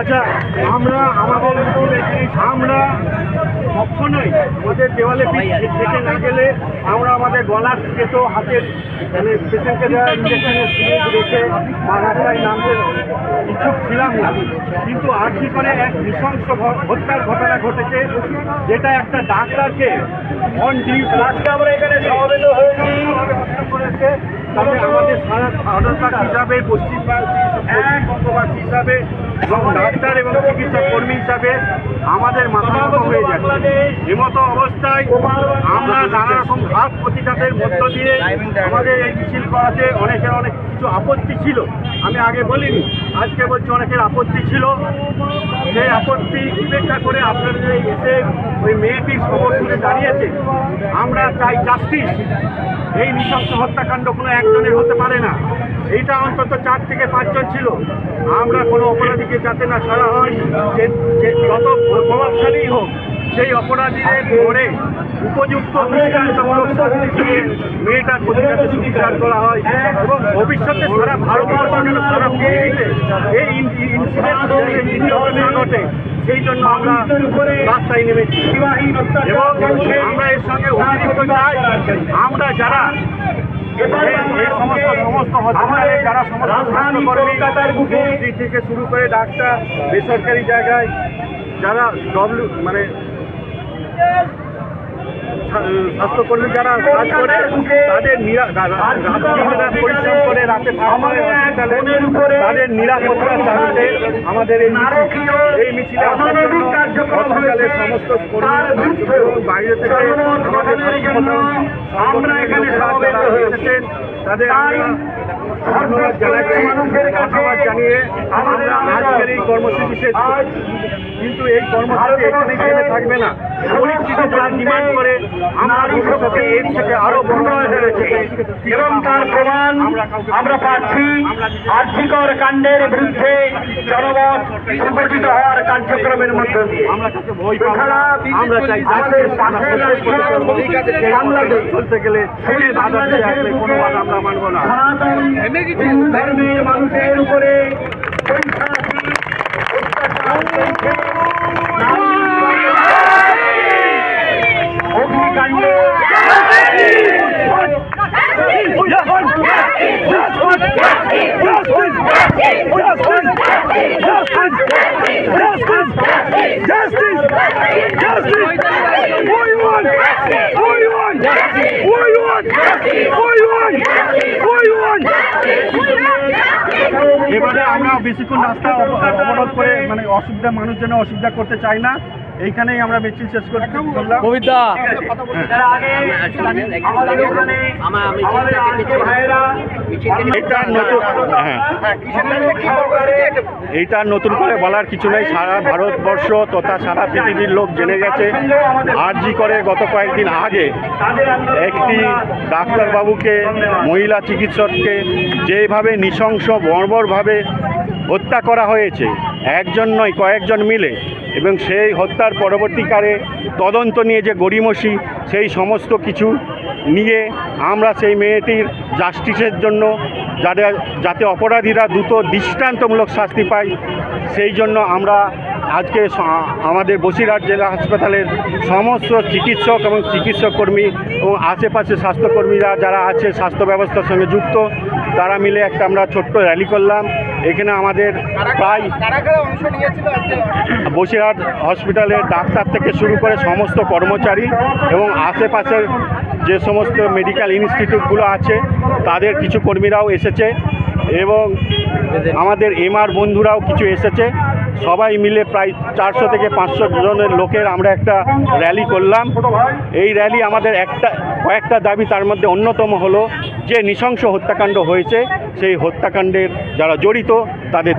আচ্ছা, আমরা কখনোই আমাদের দেওয়ালে থেকে না গেলে আমরা আমাদের গলার কেতো হাতের মানে পেশেন্টকে দেওয়া ইঞ্জেকশনের সিরিঞ্জ রেখে বা রাস্তায় নামতে ইচ্ছুক ছিলাম না, কিন্তু আজকে করে এক নৃশংস হত্যার ঘটনা ঘটেছে, যেটা একটা ডাক্তারকে অন ডিউটি আমরা এখানে সমবেত হয়েছি করেছে। তবে আমাদের সারা ভারতবাসী হিসাবে, পশ্চিমবঙ্গবাসী হিসাবে এবং ডাক্তার এবং চিকিৎসা কর্মী হিসাবে আমাদের মাথা নত হয়ে যাচ্ছে। এমতো অবস্থায় আমরা নানা রকম ঘাত প্রতিঘাতের মধ্য দিয়ে আমাদের এই মিছিল করাতে অনেকের অনেক কিছু আপত্তি ছিল। আমি আগে বলিনি, আজকে বলছি অনেকের আপত্তি ছিল। সেই আপত্তি উপেক্ষা করে আপনারা যে এসে ওই মেয়েটির সমর্থনে দাঁড়িয়েছে, আমরা চাই জাস্টিস। এই নৃশংস হত্যাকাণ্ড কোনো একজনের হতে পারে না, এইটা অন্তত 4 থেকে 5 জন ছিল। আমরা কোনো অপরাধীকে যাতে না ছাড়া হয়, যত প্রভাবশালী হোক সেই অপরাধীদের ধরে উপযুক্ত দৃষ্টান্তমূলক শাস্তি দিয়ে মেয়েটার প্রতি যাতে সুবিচার করা হয় এবং ভবিষ্যতে সারা ভারতবর্ষ যেন সারা পৃথিবীতে এই ইনসিডেন্ট না ঘটে, সেই জন্য আমরা রাস্তায় নেমেছি। এবং আমরা এর সঙ্গে অভিযুক্ত চাই, আমরা যারা সমস্ত হসপিটালে যারা সমস্ত স্বাস্থ্যকর্মী থেকে শুরু করে ডাক্তার, বেসরকারি জায়গায় যারা মানে স্বাস্থ্যকর্মী যারা কাজ করে, তাদের পরিশ্রম করে রাতে হসপিটালে তাদের নিরাপত্তা চাইতে আমাদের এই মিছিলে আসার জন্য হসপিটালের সমস্ত কর্মী এবং বাইরে থেকে আমরা এখানে এসেছেন, তাদের ধন্যবাদ জানাচ্ছি। ধন্যবাদ জানিয়ে আমরা আজকের এই কর্মসূচি শেষ করছি। কিন্তু এই কর্মসূচি এখানে থেমে থাকবে না। পরিস্থিতি যারা ডিমান্ড করে আমার ভবিষ্যতে এর থেকে আরো বড় হয়েছে এবং তার প্রমাণ আমরা পাচ্ছি আর্থিকর কাণ্ডের বিরুদ্ধে জনমত সংগঠিত হওয়ার কার্যক্রমের মধ্যে দিয়ে। আমরা কাছে ভয় পাবো না, আমরা চাই বাংলাদেশ চলতে গেলে বাধা দিয়ে আসলে কোনো বাধা আমরা মানব না। ধর্মের মানুষের উপরে অগ্নিকাণ্ড এবারে আমরা বেশিক্ষণ রাস্তা অবরোধ করে মানে অসুবিধা মানুষ যেন অসুবিধা করতে চাই না, এইখানেই আমরা মিছিল শেষ করলাম। এইটা নতুন করে বলার কিছু নেই, সারা ভারতবর্ষ তথা সারা পৃথিবীর লোক জেনে গেছে। আরজি করে গত কয়েকদিন আগে একটি ডাক্তারবাবুকে, মহিলা চিকিৎসককে যেভাবে নৃশংস বর্বরভাবে হত্যা করা হয়েছে, একজন নয় কয়েকজন মিলে, এবং সেই হত্যার পরবর্তীকালে তদন্ত নিয়ে যে গড়িমসি, সেই সমস্ত কিছু নিয়ে আমরা সেই মেয়েটির জাস্টিসের জন্য যাতে অপরাধীরা দ্রুত দৃষ্টান্তমূলক শাস্তি পায়, সেই জন্য আমরা আজকে আমাদের বসিরহাট জেলা হাসপাতালের সমস্ত চিকিৎসক এবং চিকিৎসক কর্মী এবং আশেপাশে স্বাস্থ্যকর্মীরা যারা আছে স্বাস্থ্য ব্যবস্থার সঙ্গে যুক্ত, তারা মিলে একটা আমরা ছোট্ট র্যালি করলাম এখানে আমাদের প্রায় বসিরহাট হসপিটালের ডাক্তার থেকে শুরু করে সমস্ত কর্মচারী এবং আশেপাশের যে সমস্ত মেডিকেল ইনস্টিটিউটগুলো আছে তাদের কিছু কর্মীরাও এসেছে এবং আমাদের এমআর বন্ধুরাও কিছু এসেছে। সবাই মিলে প্রায় 400 থেকে 500 জনের লোকের আমরা একটা র্যালি করলাম। এই র্যালি আমাদের কয়েকটা দাবি, তার মধ্যে অন্যতম হলো যে নৃশংস হত্যাকাণ্ড হয়েছে সেই হত্যাকাণ্ডের যারা জড়িত তাদের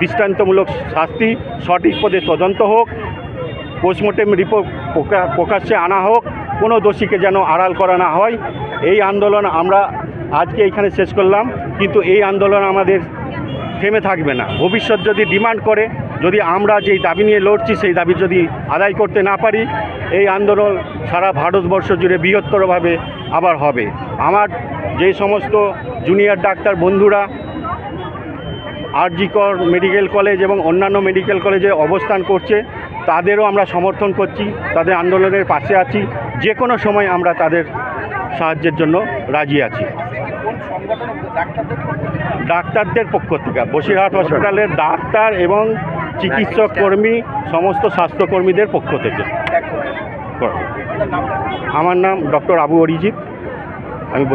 দৃষ্টান্তমূলক শাস্তি, সঠিক পদে তদন্ত হোক, পোস্টমর্টেম রিপোর্ট প্রকাশ্যে আনা হোক, কোনো দোষীকে যেন আড়াল করা না হয়। এই আন্দোলন আমরা আজকে এইখানে শেষ করলাম, কিন্তু এই আন্দোলন আমাদের থেমে থাকবে না। ভবিষ্যৎ যদি ডিমান্ড করে, যদি আমরা যেই দাবি নিয়ে লড়ছি সেই দাবি যদি আদায় করতে না পারি, এই আন্দোলন সারা ভারতবর্ষ জুড়ে বৃহত্তরভাবে আবার হবে। আমার যেই সমস্ত জুনিয়র ডাক্তার বন্ধুরা আরজিকর মেডিকেল কলেজ এবং অন্যান্য মেডিকেল কলেজে অবস্থান করছে তাদেরও আমরা সমর্থন করছি, তাদের আন্দোলনের পাশে আছি। যে কোনো সময় আমরা তাদের সাহায্যের জন্য রাজি আছি। ডাক্তারদের পক্ষ থেকে, বসিরহাট হসপিটালের ডাক্তার এবং চিকিৎসক কর্মী, সমস্ত স্বাস্থ্যকর্মীদের পক্ষ থেকে। আমার নাম ডক্টর আবু অরিজিৎ, আমি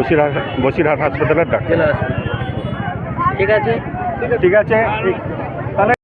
বসিরহাট হাসপাতালের ডাক্তার। ঠিক আছে। ঠিক আছে।